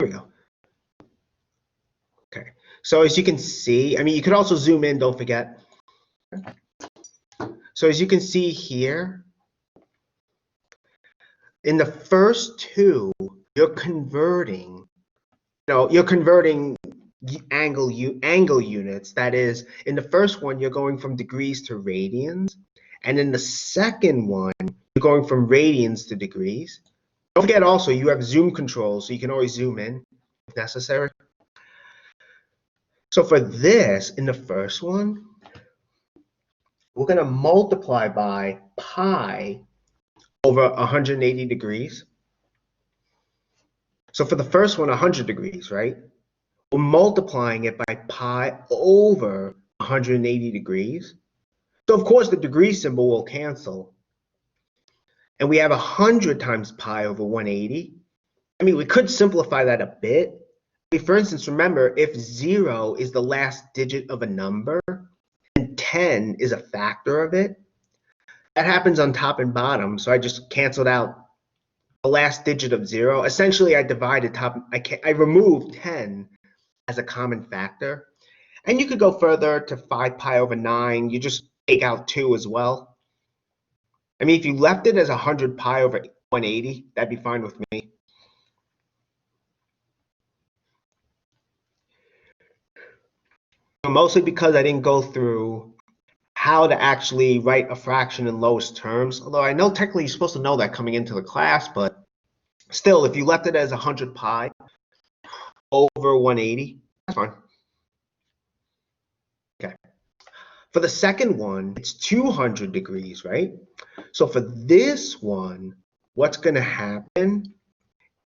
we go. Okay, so as you can see, I mean, you could also zoom in, don't forget. So as you can see here, in the first two, you're converting, you're converting angle units. That is, in the first one, you're going from degrees to radians. And in the second one, you're going from radians to degrees. Don't forget also, you have zoom control, so you can always zoom in if necessary. So for this, in the first one, we're going to multiply by pi over 180 degrees. So for the first one, 100 degrees, right? We're multiplying it by pi over 180 degrees. So of course, the degree symbol will cancel. And we have 100 times pi over 180. I mean, we could simplify that a bit. For instance, remember, if 0 is the last digit of a number and 10 is a factor of it, that happens on top and bottom. So I just canceled out the last digit of 0. Essentially, I divided I removed 10 as a common factor. And you could go further to 5 pi over 9. You just take out 2 as well. I mean, if you left it as 100 pi over 180, that'd be fine with me. Mostly because I didn't go through how to actually write a fraction in lowest terms. Although I know technically you're supposed to know that coming into the class, but still, if you left it as 100 pi over 180, that's fine. Okay. For the second one, it's 200 degrees, right? So for this one, what's going to happen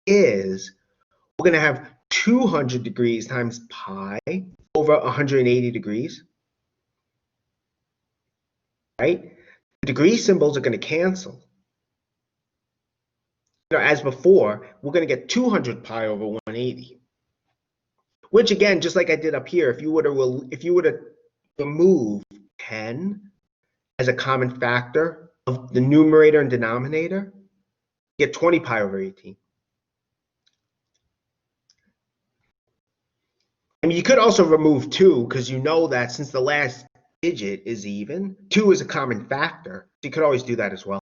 is we're going to have 200 degrees times pi over 180 degrees, right? The degree symbols are going to cancel. As before, we're going to get 200 pi over 180, which again, just like I did up here, if you were to remove 10 as a common factor of the numerator and denominator, you get 20 pi over 18. I mean, you could also remove 2 because you know that since the last digit is even, 2 is a common factor. So you could always do that as well.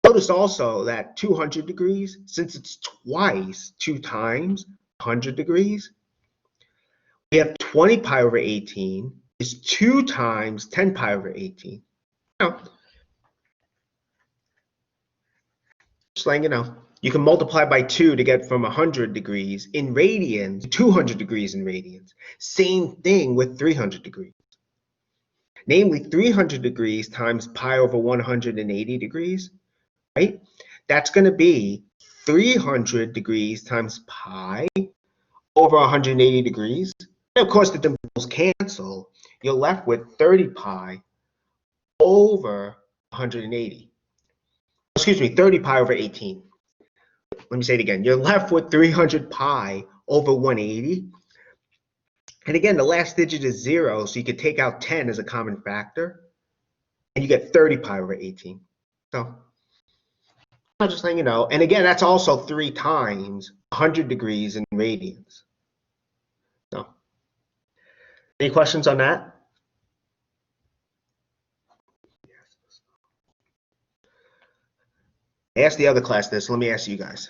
Notice also that 200 degrees, since it's twice 2 times 100 degrees, we have 20 pi over 18 is 2 times 10 pi over 18. Now, just letting you know, you can multiply by 2 to get from 100 degrees in radians to 200 degrees in radians. Same thing with 300 degrees. Namely, 300 degrees times pi over 180 degrees, right? That's going to be 300 degrees times pi over 180 degrees. And of course, the dimensionals cancel. You're left with 30 pi over 180. Excuse me, 30 pi over 18. Let me say it again. You're left with 300 pi over 180. And again, the last digit is 0, so you could take out 10 as a common factor, and you get 30 pi over 18. So I'm just letting you know. And again, that's also 3 times 100 degrees in radians. So, any questions on that? I asked the other class this. Let me ask you guys.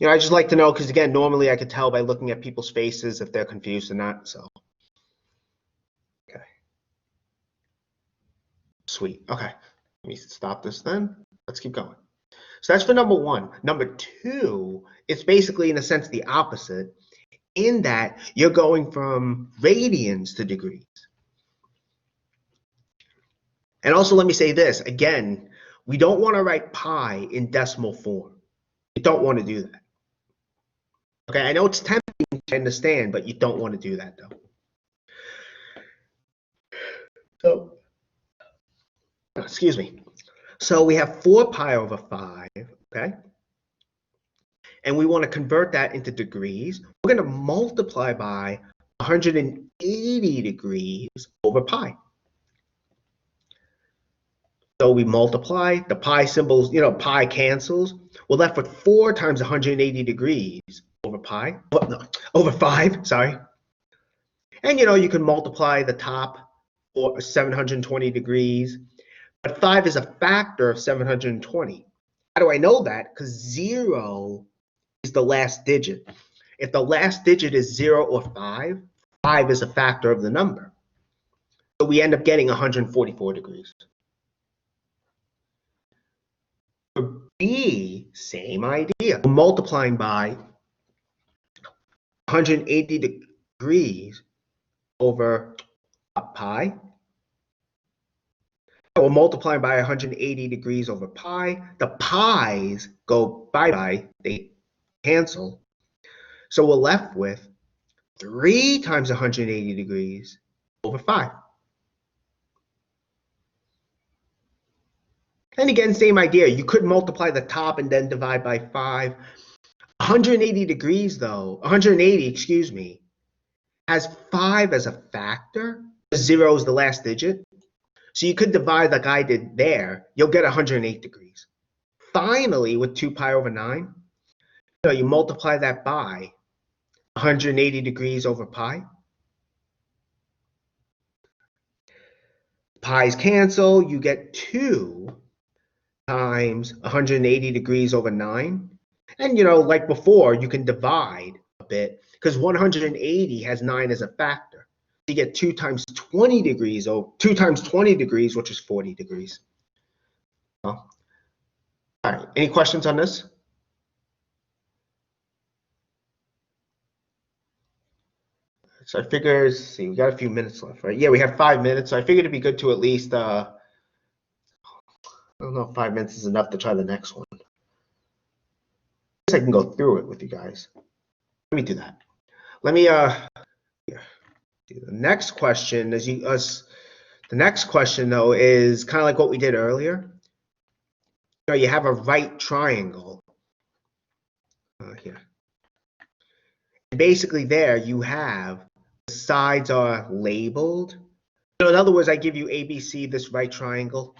I just like to know because, again, normally I could tell by looking at people's faces if they're confused or not. So, okay. Sweet. Okay. Let me stop this then. Let's keep going. So that's for number 1. Number 2, it's basically, in a sense, the opposite, in that you're going from radians to degrees. And also, let me say this. Again, we don't want to write pi in decimal form. You don't want to do that. Okay, I know it's tempting to understand, but you don't want to do that, though. So, excuse me. So we have 4 pi over 5, okay? and we want to convert that into degrees, we're going to multiply by 180 degrees over pi. So we multiply, the pi symbols, pi cancels. We're left with 4 times 180 degrees over pi, over 5, sorry. And you can multiply the top for 720 degrees, but 5 is a factor of 720. How do I know that? Because 0 is the last digit. If the last digit is 0 or 5, 5 is a factor of the number. So we end up getting 144 degrees. For B, same idea. We're multiplying by 180 degrees over pi. We're multiplying by 180 degrees over pi. The pi's go bye-bye. They cancel. So we're left with 3 times 180 degrees over 5. And again, same idea. You could multiply the top and then divide by 5. 180 degrees, though, 180, excuse me, has 5 as a factor. 0 is the last digit. So you could divide like I did there. You'll get 108 degrees. Finally, with 2 pi over 9, you multiply that by 180 degrees over pi. Pi's cancel. You get 2 times 180 degrees over 9. And, like before, you can divide a bit because 180 has 9 as a factor. You get 2 times 20 degrees, 2 times 20 degrees, which is 40 degrees. All right, any questions on this? So I figured, see, we got a few minutes left, right? Yeah, we have 5 minutes, so I figured it'd be good to at least, I don't know if 5 minutes is enough to try the next one. I guess I can go through it with you guys. Let me do that. Let me, do the next question. The next question, though, is kind of like what we did earlier. You have a right triangle here. And basically there you have the sides are labeled. So in other words, I give you ABC, this right triangle.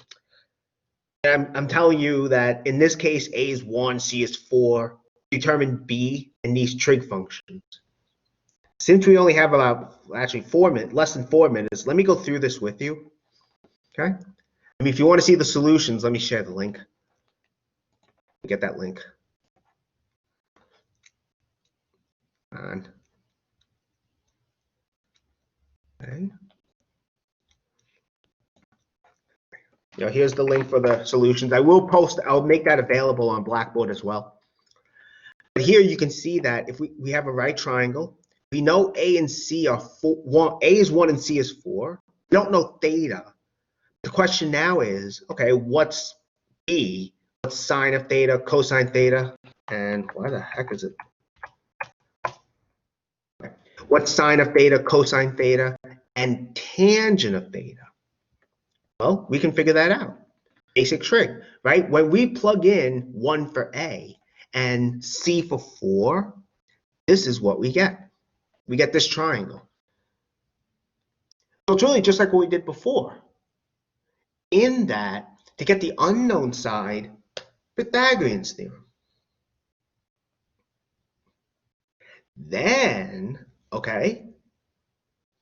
And I'm telling you that in this case, A is 1, C is 4. Determine B and these trig functions. Since we only have about, actually 4 minutes, less than 4 minutes, let me go through this with you. Okay? I mean, if you want to see the solutions, let me share the link. Get that link. On. Okay. Here's the link for the solutions. I'll make that available on Blackboard as well. But here you can see that if we have a right triangle, we know A and C are 4. A is 1 and C is 4. We don't know theta. The question now is, okay, what's B? What's sine of theta, cosine theta, and why the heck is it? What's sine of theta, cosine theta, and tangent of theta? Well, we can figure that out. Basic trig, right? When we plug in 1 for A and C for 4, this is what we get. We get this triangle. So it's really just like what we did before. In that, to get the unknown side, Pythagorean's theorem. Then, okay,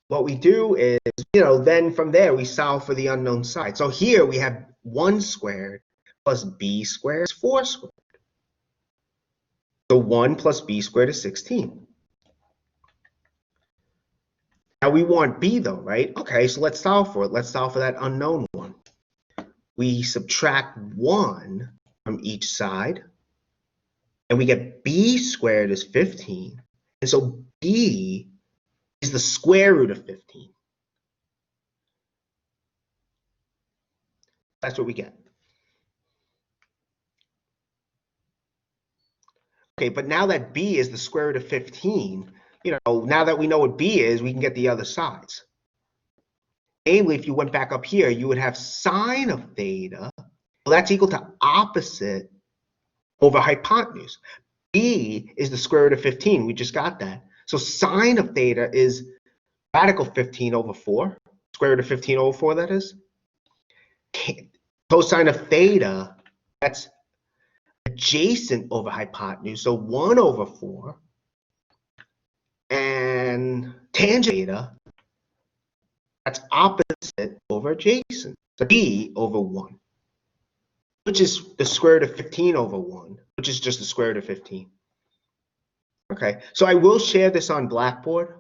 what we do is, then from there we solve for the unknown side. So here we have 1 squared plus b squared is 4 squared. So 1 plus b squared is 16. Now we want b though, right? Okay, so let's solve for it. Let's solve for that unknown one. We subtract 1 from each side, and we get b squared is 15. And so b is the square root of 15. That's what we get. Okay, but now that b is the square root of 15, now that we know what b is, we can get the other sides. Namely, if you went back up here, you would have sine of theta. Well, that's equal to opposite over hypotenuse. B is the square root of 15. We just got that. So sine of theta is radical 15 over 4. Square root of 15 over 4, that is. Cosine of theta, that's adjacent over hypotenuse, so 1 over 4. And tangent theta, that's opposite over adjacent. So b over 1, which is the square root of 15 over 1, which is just the square root of 15. Okay, so I will share this on Blackboard.